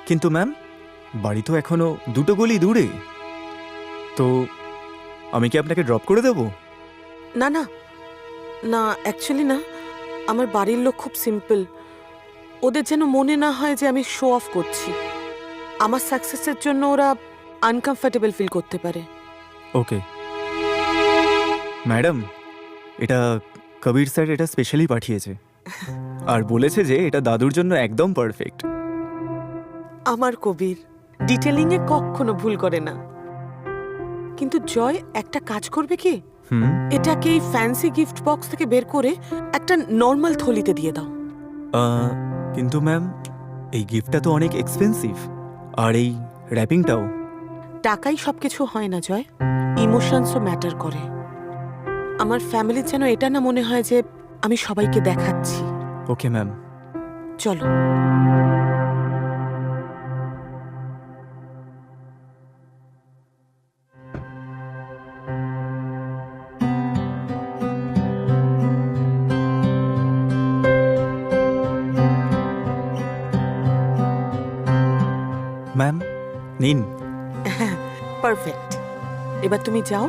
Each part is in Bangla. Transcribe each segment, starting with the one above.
কিন্তু ম্যাম, বাড়ি তো এখনো 2টো গলি দূরে। তো আমি কি আপনাকে ড্রপ করে দেবো? না না না, অ্যাকচুয়ালি না, আমার বাড়ির লোক খুব সিম্পল। ওদের যেন মনে না হয় যে আমি শো অফ করছি। আমার সাকসেসের জন্য ওরা আনকমফর্টেবল ফিল করতে পারে। ওকে ম্যাডাম, এটা কবির স্যার এটা স্পেশালি পাঠিয়েছে আর বলেছে যে এটা দাদুর জন্য একদম পারফেক্ট। আমার কবির ডিটেলিংয়ে কখনো ভুল করে না। কিন্তু জয় একটা কাজ করবে কি, হুম। এটাকে এই ফ্যান্সি গিফট বক্স থেকে বের করে একটা নর্মাল থলিতে দিয়ে দাও। কিন্তু ম্যাম, এই গিফটটা তো অনেক এক্সপেন্সিভ, আর এই র্যাপিংটাও। টাকাই সবকিছু হয় না জয়, ইমোশনসও ম্যাটার করে। আমার ফ্যামিলির যেন এটা না মনে হয় যে আমি সবাইকে দেখাচ্ছি। Okay ma'am. চলো। ম্যাম নিন। পারফেক্ট। এবার তুমি যাও,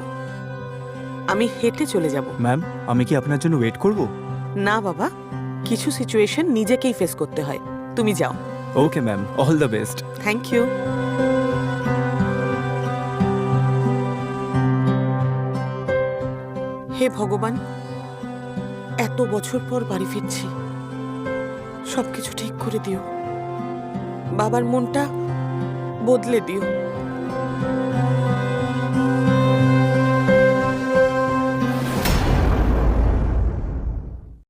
আমি হেঁটে চলে যাব। ম্যাম, আমি কি আপনার জন্য ওয়েট করব? না বাবা, কিছু সিচুয়েশন নিজেকেই ফেস করতে হয়। তুমি যাও। Okay ma'am, all the best. Thank you. হে ভগবান, এত বছর পর বাড়ি ফিরছি, সবকিছু ঠিক করে দিও। বাবার মনটা বদলে দিও।